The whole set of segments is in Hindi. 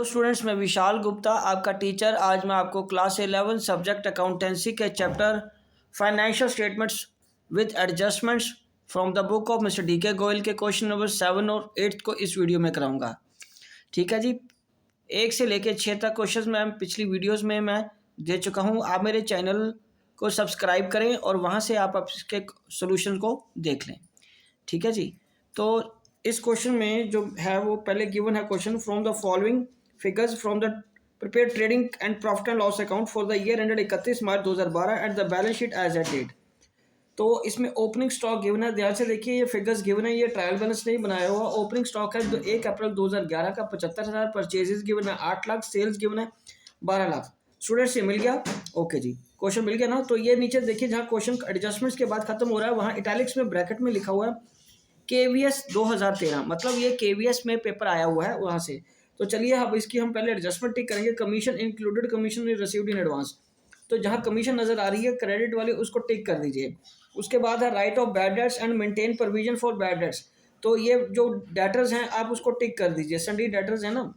स्टूडेंट्स, मैं विशाल गुप्ता आपका टीचर। आज मैं आपको क्लास 11 सब्जेक्ट अकाउंटेंसी के chapter financial statements with adjustments from the book of mister D के गोयल के क्वेश्चन नंबर 7 और 8 को इस वीडियो में कराऊंगा। ठीक है जी, 1 से लेकर 6 तक क्वेश्चन मैं पिछली वीडियोस में मैं दे चुका हूँ। आप मेरे चैनल को सब्सक्राइब करें और वहाँ से आप इसके सोल्यूशन को देख लें। ठीक है जी, तो इस क्वेश्चन में जो है वो पहले गिवन है question, from the following figures from the prepare trading and profit and loss account for the year ended 31 March 2012 and the balance sheet as at date. तो इसमें ओपनिंग स्टॉक गिवन है, ध्यान से देखिए, ये फिगर्स गिवन है, ये ट्रायल बैलेंस नहीं बनाया हुआ। ओपनिंग स्टॉक है 1 अप्रैल 2011 का 75,000, परचेजेस गिवन है 8 लाख, सेल्स गिवन है 12 लाख। स्टूडेंट्स ये मिल गया, ओके जी, क्वेश्चन मिल गया ना। तो ये नीचे देखिए जहाँ क्वेश्चन एडजस्टमेंट्स के बाद खत्म हो रहा है वहाँ इटैलिक्स में ब्रैकेट में लिखा हुआ है KVS 2013, मतलब ये KVS में पेपर आया हुआ है वहाँ से। तो चलिए अब इसकी हम पहले एडजस्टमेंट टिक करेंगे। Commission included, commission received in advance, तो जहाँ कमीशन नजर आ रही है क्रेडिट वाली उसको टिक कर दीजिए। उसके बाद है right of bad debts and maintain provision for bad debts, तो ये जो डेटर्स हैं आप उसको टिक कर दीजिए। सन्डी डेटर्स है ना,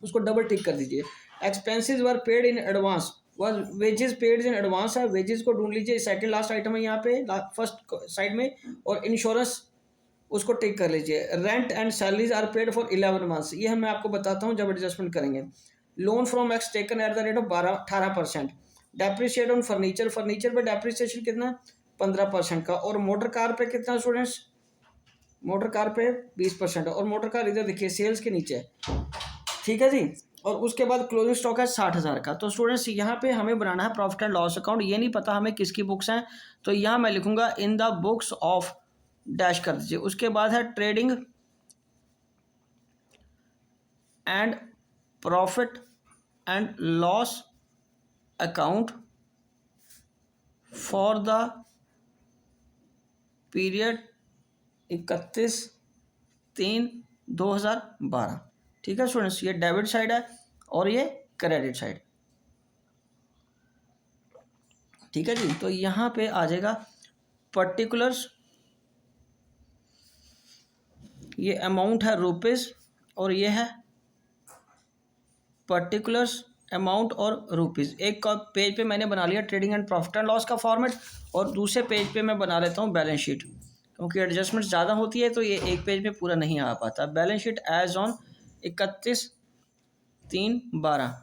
उसको डबल टिक कर दीजिए। Expenses were paid in advance, वह वेजेस पेड इन एडवांस है, वेजेस को ढूंढ लीजिए, सेकंड लास्ट आइटम है यहाँ पे फर्स्ट साइड में। और इंश्योरेंस उसको टिक कर लीजिए। Rent and salaries are paid for 11 months, ये मैं आपको बताता हूँ जब एडजस्टमेंट करेंगे। Loan from X taken at the rate of 18%। Depreciate on furniture, furniture पे डेप्रिसिएशन कितना, 15% का। और मोटर कार पे कितना स्टूडेंट्स, मोटर कार पे 20%। और मोटर कार इधर देखिए सेल्स के नीचे, ठीक है जी। और उसके बाद क्लोजिंग स्टॉक है 60,000 का। तो स्टूडेंट्स यहाँ पे हमें बनाना है प्रॉफिट एंड लॉस अकाउंट। ये नहीं पता हमें किसकी बुक्स हैं, तो यहाँ मैं लिखूंगा in the books of dash कर दीजिए। उसके बाद है trading and profit and loss account for the period 31/3/2012। ठीक है स्टूडेंट्स, ये डेबिट साइड है और ये क्रेडिट साइड। ठीक है जी, तो यहाँ पे आ जाएगा पर्टिकुलर्स, ये अमाउंट है रुपीज़ और ये है पर्टिकुलर्स अमाउंट और रुपीज़। एक पेज पे मैंने बना लिया trading and profit and loss का फॉर्मेट, और दूसरे पेज पे मैं बना लेता हूँ बैलेंस शीट, क्योंकि एडजस्टमेंट ज़्यादा होती है तो ये एक पेज में पूरा नहीं आ पाता। बैलेंस शीट एज ऑन 31/3/12,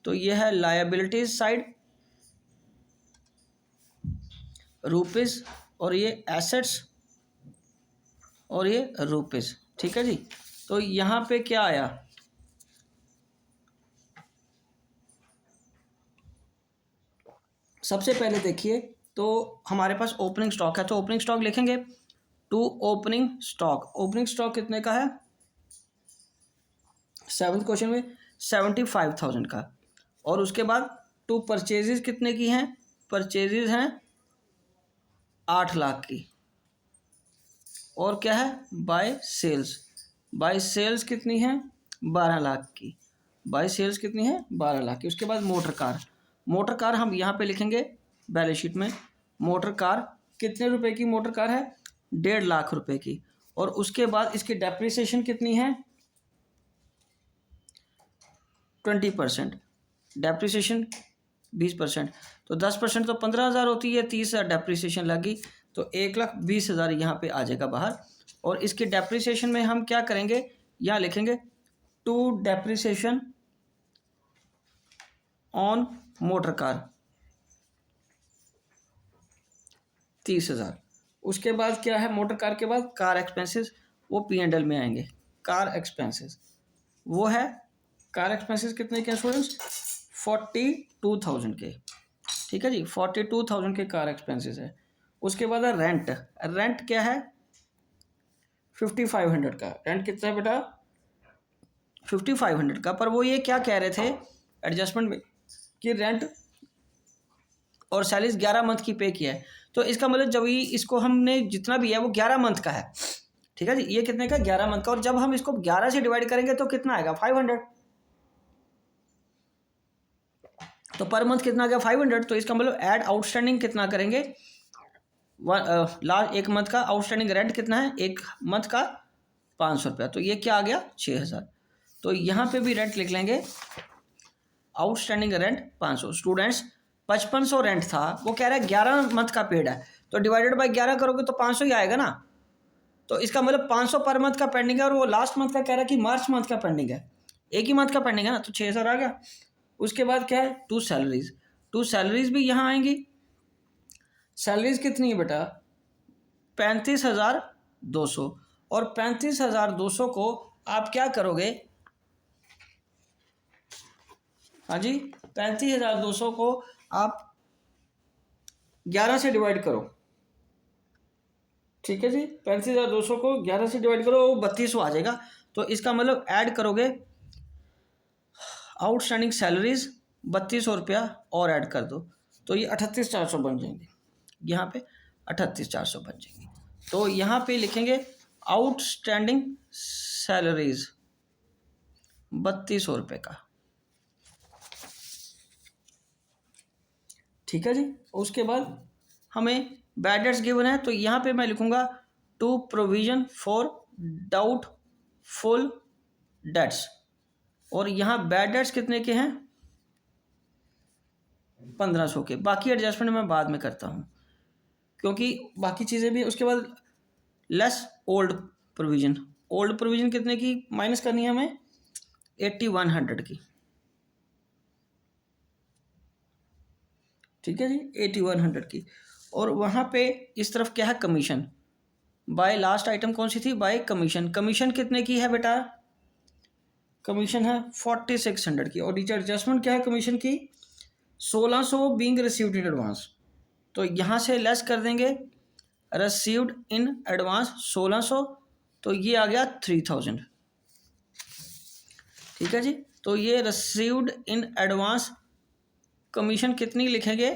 तो ये है लायबिलिटीज साइड रुपीज़, और ये एसेट्स और ये रुपीज़। ठीक है जी, तो यहाँ पे क्या आया, सबसे पहले देखिए तो हमारे पास ओपनिंग स्टॉक है, तो ओपनिंग स्टॉक लिखेंगे to opening stock. Opening stock कितने का है, 7th क्वेश्चन में 75,000 का। और उसके बाद टू परचेजेस कितने की हैं, परचेजेस हैं 8 लाख की। और क्या है, बाय सेल्स, बाय सेल्स कितनी है 12 लाख की, बाय सेल्स कितनी है 12 लाख की। उसके बाद मोटर कार, मोटर कार हम यहाँ पे लिखेंगे बैलेंस शीट में, मोटर कार कितने रुपए की मोटर कार है, 1.5 लाख रुपए की। और उसके बाद इसकी डेप्रिसिएशन कितनी है 20%, डेप्रिसिएशन 20%, तो 10% तो 15,000 होती है, 30,000 डेप्रिसिएशन लगी, तो 1,20,000 यहाँ पे आ जाएगा बाहर। और इसकी डेप्रिसिएशन में हम क्या करेंगे, यहाँ लिखेंगे to depreciation on motor car 30,000। उसके बाद क्या है, मोटर कार के बाद कार एक्सपेंसेस, वो P&L में आएंगे। कार एक्सपेंसेस वो है, कार एक्सपेंसेस कितने के स्टूडेंट्स, 42,000 के। ठीक है जी, 42,000 के कार एक्सपेंसेस है। उसके बाद है रेंट, रेंट क्या है 5,500 का। रेंट कितना है बेटा 5,500 का। पर वो ये क्या कह रहे थे एडजस्टमेंट में कि रेंट और सैलरीज 11 मंथ की पे किया है, तो इसका मतलब जब ही इसको हमने जितना भी है वो 11 मंथ का है। ठीक है जी, ये कितने का 11 मंथ का, और जब हम इसको 11 से डिवाइड करेंगे तो कितना आएगा 500, तो पर मंथ कितना आ गया 500। तो इसका मतलब ऐड आउटस्टैंडिंग कितना करेंगे, लास्ट एक मंथ का आउटस्टैंडिंग रेंट कितना है, एक मंथ का 500 रुपया, तो ये क्या आ गया 6,000। तो यहाँ पे भी रेंट लिख लेंगे, आउटस्टैंडिंग रेंट 500। स्टूडेंट्स 5500 रेंट था, वो कह रहा है 11 मंथ का पेड है, तो डिवाइडेड बाय 11 करोगे तो 500 ही आएगा ना। तो इसका मतलब 500 पर मंथ का पेंडिंग है, और वो लास्ट मंथ का कह रहा है कि मार्च मंथ का पेंडिंग है, एक ही मंथ का पेंडिंग है ना, तो 6000 आ गया। उसके बाद क्या है, टू सैलरीज भी यहाँ आएंगी। सैलरीज कितनी है बेटा, 35,200, और 35,200 को आप क्या करोगे, हाँ जी, 35,200 को आप 11 से डिवाइड करो, ठीक है जी। 35,200 को 11 से डिवाइड करो, वो 3200 आ जाएगा। तो इसका मतलब ऐड करोगे आउटस्टैंडिंग सैलरीज 3200 रुपया और ऐड कर दो, तो ये 38,400 बन जाएंगे, यहाँ पे 38,400 बन जाएंगे। तो यहाँ पे लिखेंगे आउटस्टैंडिंग सैलरीज 3200 रुपये का, ठीक है जी। उसके बाद हमें बैड डेट्स गिवन है, तो यहाँ पे मैं लिखूंगा to provision for doubtful debts, और यहाँ बैड डेट्स कितने के हैं, 1500 के। बाकी एडजस्टमेंट मैं बाद में करता हूँ, क्योंकि बाकी चीज़ें भी। उसके बाद लेस ओल्ड प्रोविजन कितने की माइनस करनी है हमें, 8100 की, ठीक है जी, 8100 की। और वहाँ पे इस तरफ क्या है, कमीशन बाय, लास्ट आइटम कौन सी थी, बाय कमीशन कितने की है बेटा, कमीशन है 4600 की। और नीचे एडजस्टमेंट क्या है कमीशन की, 1600 बीइंग रिसीव्ड इन एडवांस, तो यहाँ से लेस कर देंगे रिसीव्ड इन एडवांस 1600, तो ये आ गया 3000, ठीक है जी। तो ये रिसीव्ड इन एडवांस कमीशन कितनी लिखेंगे,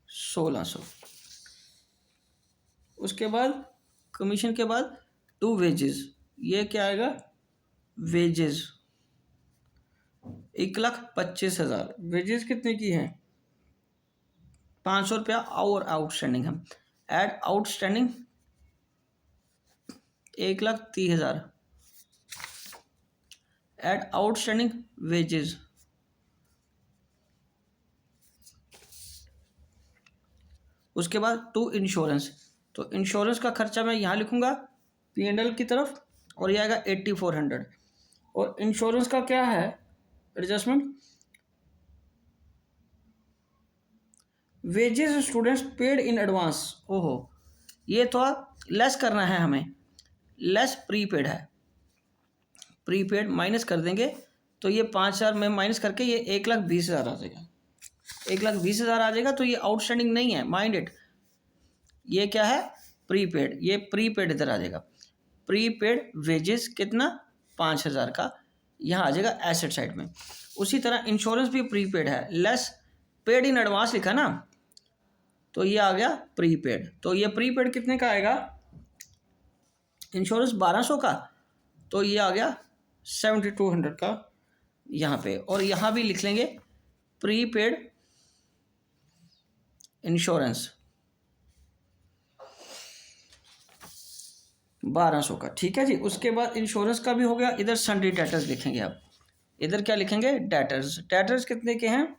1600। उसके बाद कमीशन के बाद टू वेजेस, ये क्या आएगा, वेजेस 1,25,000, वेजेस कितने की हैं, 500 रुपया और आउटस्टैंडिंग है, add outstanding 1,30,000, add outstanding wages, उसके बाद टू इंश्योरेंस, तो इंश्योरेंस का खर्चा मैं यहाँ लिखूंगा P&L की तरफ, और ये आएगा 8400। और इंश्योरेंस का क्या है adjustment, wages students paid in advance, ओहो ये तो लेस करना है हमें, लेस प्रीपेड है, प्रीपेड माइनस कर देंगे, तो ये 5000 में माइनस करके ये 1,20,000 आ जाएगा, 1,20,000 आ जाएगा। तो ये आउटस्टैंडिंग नहीं है, माइंड इट, ये क्या है प्रीपेड, ये प्रीपेड इधर आ जाएगा, प्रीपेड वेजेस कितना 5,000 का, यहाँ आ जाएगा एसेट साइड में। उसी तरह इंश्योरेंस भी प्रीपेड है, लेस पेड इन एडवांस लिखा ना, तो ये आ गया प्रीपेड, तो ये प्रीपेड कितने का आएगा, इंश्योरेंस 1200 का, तो ये आ गया 7200 का यहाँ पे। और यहाँ भी लिख लेंगे प्रीपेड इंश्योरेंस 1200 का, ठीक है जी। उसके बाद इंश्योरेंस का भी हो गया। इधर सन्ड्री डेटर्स लिखेंगे आप, इधर क्या लिखेंगे, डेटर्स कितने के हैं,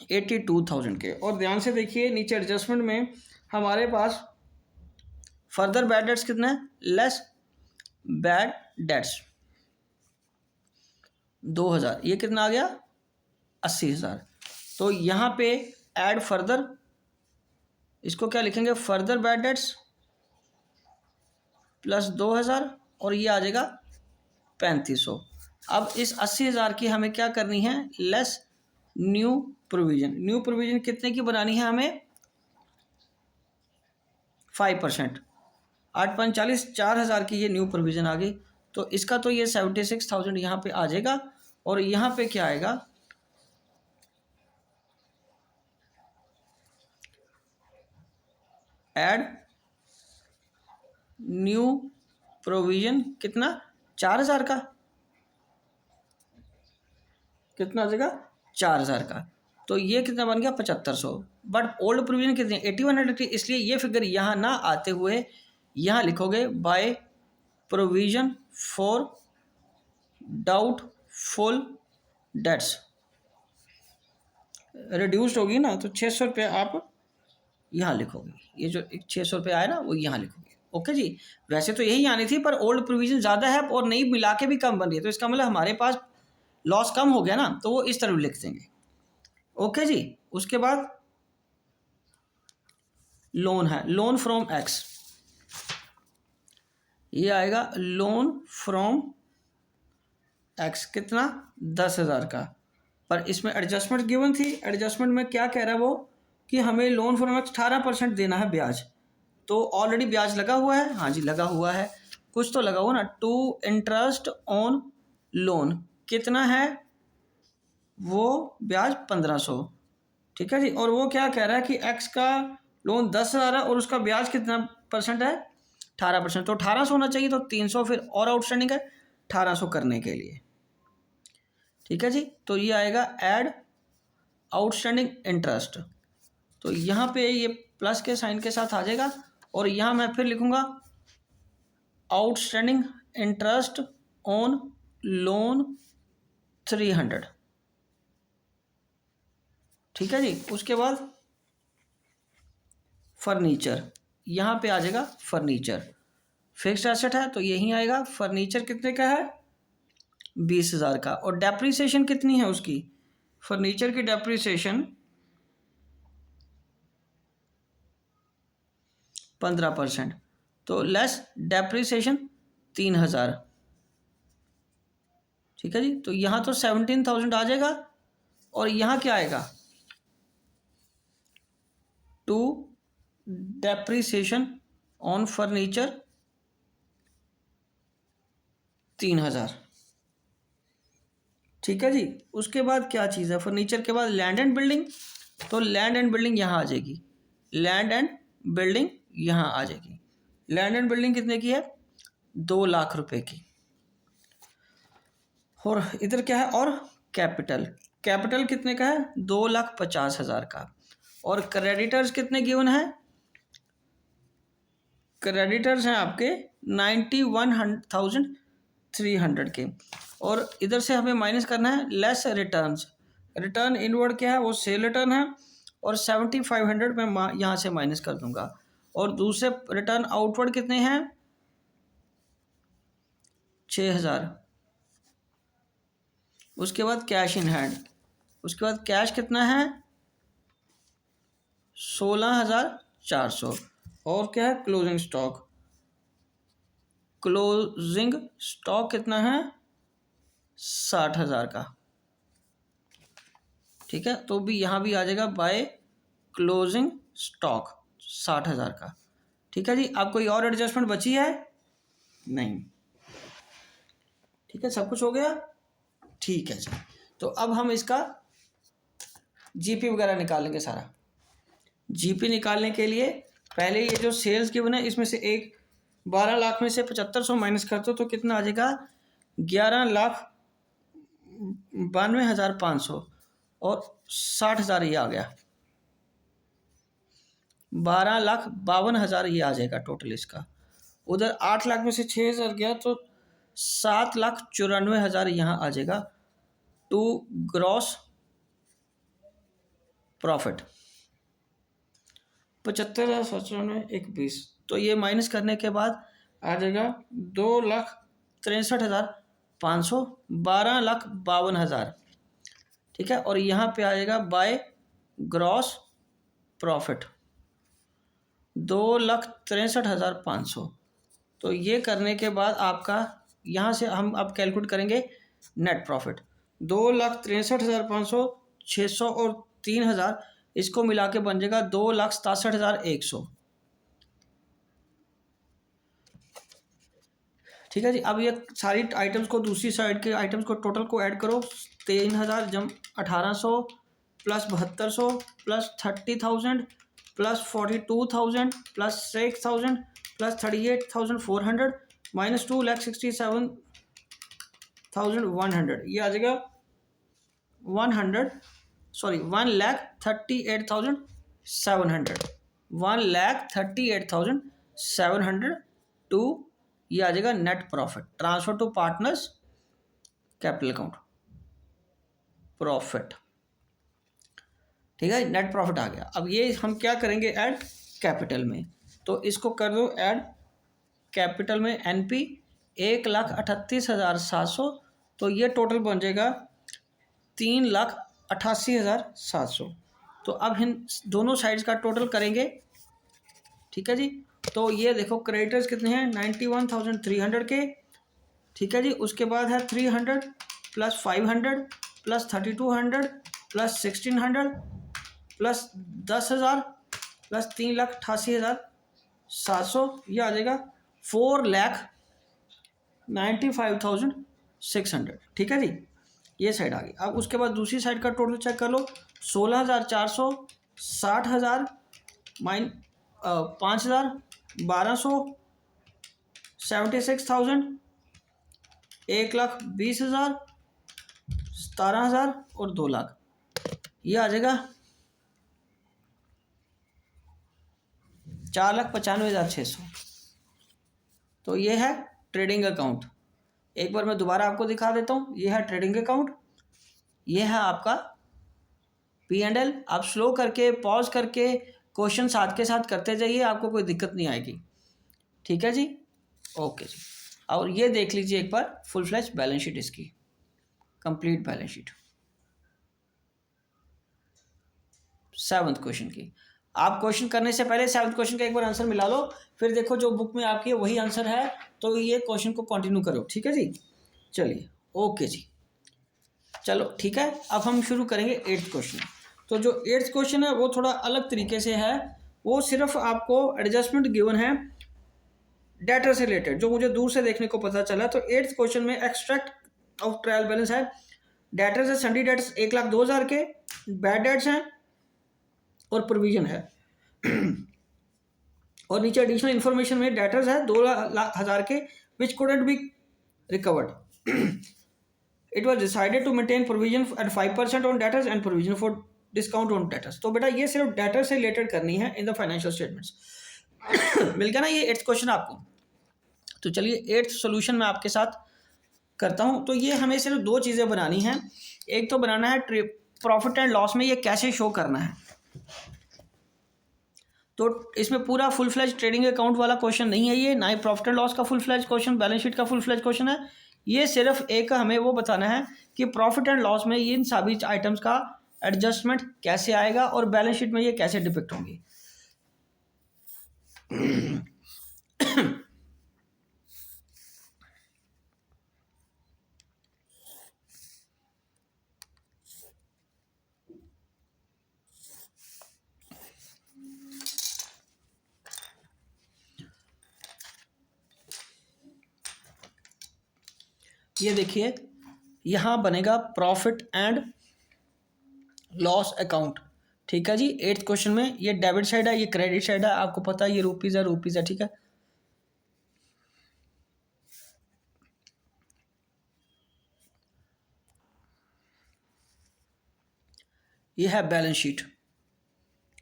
82,000 के। और ध्यान से देखिए नीचे एडजस्टमेंट में हमारे पास फर्दर बैड डेट्स कितना है, लेस बैड डेट्स 2000, ये कितना आ गया 80,000। तो यहाँ पे ऐड फर्दर, इसको क्या लिखेंगे, फर्दर बैड डेट्स प्लस 2000, और ये आ जाएगा 3500। अब इस 80,000 की हमें क्या करनी है, लेस न्यू प्रोविजन कितने की बनानी है हमें, 5%, 8,45 4,000 की ये न्यू प्रोविजन आ गई। तो इसका तो ये 76,000 यहाँ पे आ जाएगा। और यहाँ पे क्या आएगा, ऐड न्यू प्रोविजन कितना, 4,000 का, कितना आ जाएगा 4,000 का, तो ये कितना बन गया 7,500। बट ओल्ड प्रोविजन कितनी, 8100 की, इसलिए ये फिगर यहाँ ना आते हुए यहाँ लिखोगे by provision for doubtful dates, reduced होगी ना, तो 600 रुपये आप यहाँ लिखोगे। ये जो 600 रुपये आया ना वो यहाँ लिखोगे। ओके जी, वैसे तो यही आनी थी पर ओल्ड प्रोविजन ज़्यादा है और नई मिला के भी कम बन रही है, तो इसका मतलब हमारे पास लॉस कम हो गया ना, तो वो इस तरह लिख देंगे। ओके जी, उसके बाद लोन है, लोन फ्रॉम एक्स, ये आएगा लोन फ्रॉम एक्स, कितना 10,000 का। पर इसमें एडजस्टमेंट गिवन थी, एडजस्टमेंट में क्या कह रहा है वो कि हमें लोन फ्रॉम एक्स 18% देना है ब्याज, तो ऑलरेडी ब्याज लगा हुआ है, हाँ जी लगा हुआ है, कुछ तो लगा हुआ ना। टू इंटरेस्ट ऑन लोन कितना है, वो ब्याज 1500, ठीक है जी। और वो क्या कह रहा है कि एक्स का लोन 10,000 है और उसका ब्याज कितना परसेंट है, 18%, तो 1800 होना चाहिए, तो 300 फिर और आउटस्टैंडिंग है 1800 करने के लिए, ठीक है जी। तो ये आएगा ऐड आउटस्टैंडिंग इंटरेस्ट, तो यहाँ पे ये प्लस के साइन के साथ आ जाएगा और यहाँ मैं फिर लिखूँगा आउटस्टैंडिंग इंटरेस्ट ऑन लोन 300, ठीक है जी। उसके बाद फर्नीचर, यहाँ पे आ जाएगा फर्नीचर, फिक्स्ड एसेट है तो यही आएगा। फर्नीचर कितने का है, 20,000 का। और डेप्रीसिएशन कितनी है उसकी, फर्नीचर की डेप्रीसिएशन 15%, तो लेस डेप्रीसिएशन 3,000, ठीक है जी। तो यहाँ तो 17,000 आ जाएगा और यहाँ क्या आएगा, टू डेप्रीसिएशन ऑन फर्नीचर 3,000, ठीक है जी। उसके बाद क्या चीज़ है, फर्नीचर के बाद लैंड एंड बिल्डिंग, तो लैंड एंड बिल्डिंग यहाँ आ जाएगी, लैंड एंड बिल्डिंग यहाँ आ जाएगी। लैंड एंड बिल्डिंग कितने की है, 2 लाख रुपए की। और इधर क्या है, और कैपिटल, कैपिटल कितने का है, 2,50,000 का। और क्रेडिटर्स कितने गिवन है, क्रेडिटर्स हैं आपके 91,300 के। और इधर से हमें माइनस करना है लेस रिटर्न्स, रिटर्न इनवर्ड क्या है, वो सेल रिटर्न है, और 7,500 मैं यहाँ से माइनस कर दूंगा। और दूसरे रिटर्न आउटवर्ड कितने हैं, 6,000। उसके बाद कैश इन हैंड, उसके बाद कैश कितना है, 16,400। और क्या है, क्लोजिंग स्टॉक, क्लोजिंग स्टॉक कितना है, 60,000 का, ठीक है। तो भी यहाँ भी आ जाएगा बाय क्लोजिंग स्टॉक 60,000 का, ठीक है जी। अब कोई और एडजस्टमेंट बची है, नहीं, ठीक है, सब कुछ हो गया, ठीक है जी। तो अब हम इसका जीपी वगैरह निकालेंगे सारा। जीपी निकालने के लिए पहले ये जो सेल्स गिवन है इसमें से 12 लाख में से 7,500 माइनस कर दो, तो कितना आ जाएगा, 11,92,500 और 60,000 ये आ गया, 12,52,000 ये आ जाएगा टोटल इसका। उधर 8 लाख में से 6,000 गया तो 7,94,000 यहाँ आ जाएगा टू ग्रॉस प्रॉफिट, 75,97,120। तो ये माइनस करने के बाद आ जाएगा 2,63,500, 12,52,000, ठीक है। और यहाँ पे आ जाएगा बाय ग्रॉस प्रॉफिट 2,63,500। तो ये करने के बाद आपका यहाँ से हम अब कैलकुलेट करेंगे नेट प्रॉफिट, 2,63,500, 600 और 3,000 इसको मिला के बन जाएगा 2,67,100, ठीक है जी। अब ये सारी आइटम्स को, दूसरी साइड के आइटम्स को टोटल को ऐड करो, 3,000 जम 1,800 plus 7,200 plus 30,000 plus 42,000 plus 6,000 plus 38,400 minus 2,67,100, ये आ जाएगा 1,38,700, 1,38,700 700 टू, ये आ जाएगा net profit, transfer to partners capital account profit, ठीक है, नेट प्रॉफिट आ गया। अब ये हम क्या करेंगे ऐड कैपिटल में, तो इसको कर दो ऐड कैपिटल में एनपी 1,38,700, तो ये टोटल बन जाएगा 3,88,700। तो अब इन दोनों साइड्स का टोटल करेंगे, ठीक है जी। तो ये देखो क्रेडिटर्स कितने हैं 91,300 के, ठीक है जी। उसके बाद है 300 plus 500 plus 3,200 plus 1,600 plus 10,000 plus 3,88,700, ये आ जाएगा 4,95,600, ठीक है जी। ये साइड आ गई। अब उसके बाद दूसरी साइड का टोटल चेक कर लो, 16,400, 60,000 माइन 5,000, 1,200, 76,000, 1,20,000, 17,000 और 2,00,000, ये आ जाएगा 4,95,600। तो ये है ट्रेडिंग अकाउंट। एक बार मैं दोबारा आपको दिखा देता हूँ, ये है ट्रेडिंग अकाउंट, ये है आपका P&L। आप स्लो करके पॉज करके क्वेश्चन साथ के साथ करते जाइए, आपको कोई दिक्कत नहीं आएगी, ठीक है जी। ओके जी। और ये देख लीजिए एक बार फुल फ्लैश बैलेंस शीट, इसकी complete balance sheet 7th question की। आप क्वेश्चन करने से पहले 7th क्वेश्चन का एक बार आंसर मिला लो, फिर देखो जो बुक में आपकी वही आंसर है, तो ये क्वेश्चन को कंटिन्यू करो, ठीक है जी। चलिए ओके जी, चलो ठीक है। अब हम शुरू करेंगे 8th क्वेश्चन। तो जो 8th क्वेश्चन है वो थोड़ा अलग तरीके से है, वो सिर्फ आपको एडजस्टमेंट गिवन है डेटर से रिलेटेड, जो मुझे दूर से देखने को पता चला। तो 8th क्वेश्चन में एक्सट्रैक्ट ऑफ ट्रायल बैलेंस है, डेटर्स है सन्डी डेट्स 1,02,000 के, बैड डेट्स हैं और प्रोविजन है और नीचे एडिशनल इन्फॉर्मेशन में डेटर्स है 2,00,000 के which couldn't be recovered. It was decided to maintain provision at 5% on debtors and provision for discount on debtors. तो बेटा ये सिर्फ डेटर से रिलेटेड करनी है इन द फाइनेंशियल स्टेटमेंट्स। मिल गया ना ये 8th क्वेश्चन आपको। तो चलिए 8th सोल्यूशन मैं आपके साथ करता हूं। तो ये हमें सिर्फ दो चीज़ें बनानी हैं, एक तो बनाना है प्रॉफिट एंड लॉस में ये कैसे शो करना है। तो इसमें पूरा फुल फ्लैज ट्रेडिंग अकाउंट वाला क्वेश्चन नहीं है ये, ना ही प्रॉफिट एंड लॉस का full fledge question, balance sheet का फुल फ्लैज क्वेश्चन है। ये सिर्फ एक हमें वो बताना है कि प्रॉफिट एंड लॉस में इन सभी आइटम्स का एडजस्टमेंट कैसे आएगा और बैलेंस शीट में ये कैसे डिपिक्ट होंगी। ये देखिए यहाँ बनेगा प्रॉफिट एंड लॉस अकाउंट, ठीक है जी। 8th क्वेश्चन में ये डेबिट साइड है, ये क्रेडिट साइड है, आपको पता है ये रुपीज़ है, ठीक है। ये है बैलेंस शीट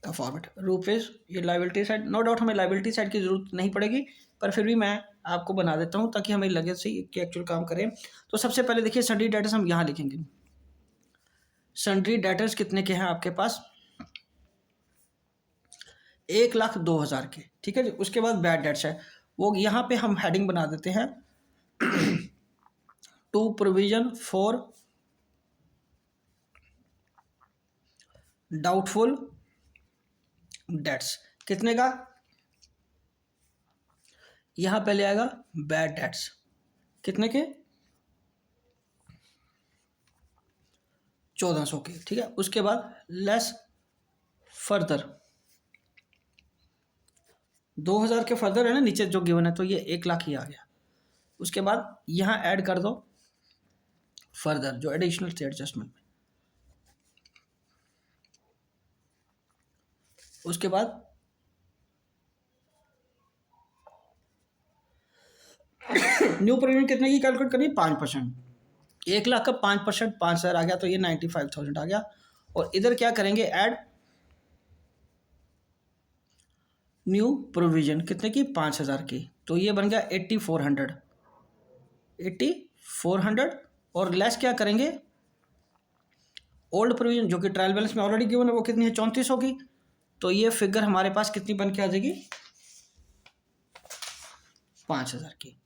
का फॉर्मेट, रुपीज़, ये लाइबिलिटी साइड। नो डाउट हमें लाइबिलिटी साइड की जरूरत नहीं पड़ेगी, पर फिर भी मैं आपको बना देता हूँ ताकि हमें लगे सही कि एक्चुअल काम करें। तो सबसे पहले देखिए सन्ड्री डेटर्स हम यहाँ लिखेंगे। सन्ड्री डेटर्स कितने के हैं आपके पास 1,02,000 के, ठीक है जी। उसके बाद बैड डेट्स है, वो यहाँ पे हम हेडिंग बना देते हैं to provision for doubtful debts, कितने का, यहाँ पहले आएगा बैड डेट्स कितने के 1,400 के, ठीक है। उसके बाद लेस फर्दर 2,000 के फर्दर है ना नीचे जो गिवन है, तो ये 1,00,000 ही आ गया। उसके बाद यहाँ ऐड कर दो फर्दर जो एडिशनल थे एडजस्टमेंट में। उसके बाद न्यू प्रीमियम कितने की कैलकुलेट करनी है 5%, 1,00,000 का 5%, 5,000 आ गया, तो ये 95,000 आ गया। और इधर क्या करेंगे ऐड न्यू प्रोविजन कितने की, 5,000 की, तो ये बन गया 8400 और लेस क्या करेंगे, ओल्ड प्रोविजन जो कि ट्रायल बैलेंस में ऑलरेडी गिवन है वो कितनी है, 3400 की, तो ये फिगर हमारे पास कितनी बन के आ जाएगी, 5,000 की।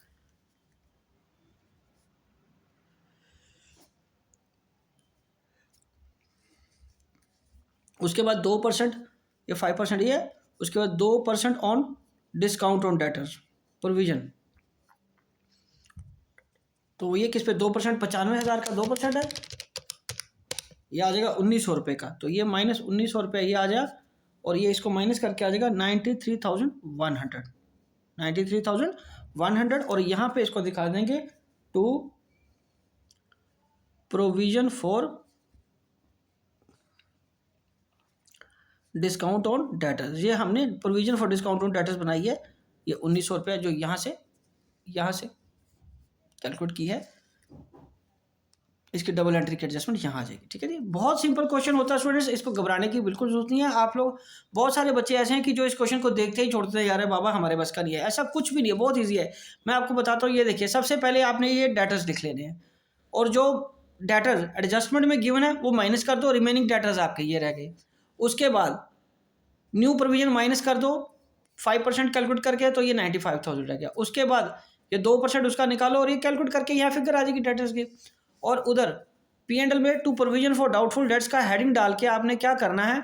उसके बाद 2% या 5% ये है, उसके बाद 2% on discount on debtors provision, तो ये किस पे 2%, 95,000 का 2% है, ये आ जाएगा 1,900 रुपये का, तो ये माइनस 1,900 रुपये ये आ जाएगा, और ये इसको माइनस करके आ जाएगा 93,100 और यहाँ पे इसको दिखा देंगे to provision for discount on debtors, ये हमने provision for discount on debtors बनाई है, ये 1,900 रुपये जो यहाँ से कैलकुलेट की है, इसकी डबल एंट्री की एडजस्टमेंट यहाँ आ जाएगी। ठीक है जी, बहुत सिंपल क्वेश्चन होता है स्टूडेंट्स, इसको घबराने की बिल्कुल जरूरत नहीं है। आप लोग, बहुत सारे बच्चे ऐसे हैं कि जो इस क्वेश्चन को देखते ही छोड़ते हैं, यार बाबा हमारे बस का नहीं है, ऐसा कुछ भी नहीं है, बहुत ईजी है। मैं आपको बताता हूँ, ये देखिए, सबसे पहले आपने ये डेटर्स लिख लेने हैं, और जो डेटर एडजस्टमेंट में गिवन है वो माइनस कर दो, रिमेनिंग डेटर्स आपके ये रह गए। उसके बाद न्यू प्रोविजन माइनस कर दो 5% कैलकुलेट करके, तो ये 95,000 रह गया। उसके बाद ये 2% उसका निकालो और ये कैलकुलेट करके यहाँ फिगर आ जाएगी डेटर्स की। और उधर P&L में to provision for doubtful debts का हेडिंग डाल के आपने क्या करना है,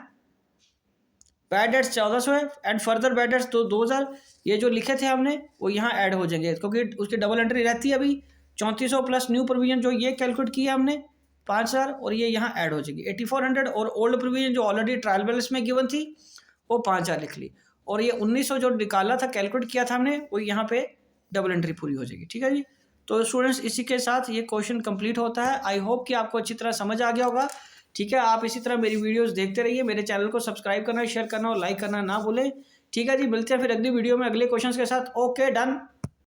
बैड डेट्स 1400 है एंड फर्दर बैड डेट्स तो 2,000, ये जो लिखे थे हमने वो यहाँ ऐड हो जाएंगे, क्योंकि उसकी डबल एंट्री रहती है अभी 3400 प्लस न्यू प्रोविजन जो ये कैलकुलेट किया हमने 5,000, और ये यहाँ ऐड हो जाएगी 8400, और ओल्ड प्रोविजन जो ऑलरेडी ट्रायल बैलेंस में गिवन थी वो 5,000 लिख ली, और ये 1,900 जो निकाला था, कैलकुलेट किया था हमने, वो यहाँ पे डबल एंट्री पूरी हो जाएगी। ठीक है जी, तो स्टूडेंट्स इसी के साथ ये क्वेश्चन कंप्लीट होता है। आई होप कि आपको अच्छी तरह समझ आ गया होगा। ठीक है, आप इसी तरह मेरी वीडियोस देखते रहिए, मेरे चैनल को सब्सक्राइब करना, शेयर करना और लाइक करना ना भूलें। ठीक है जी, मिलते हैं फिर अगली वीडियो में अगले क्वेश्चंस के साथ। Okay, done.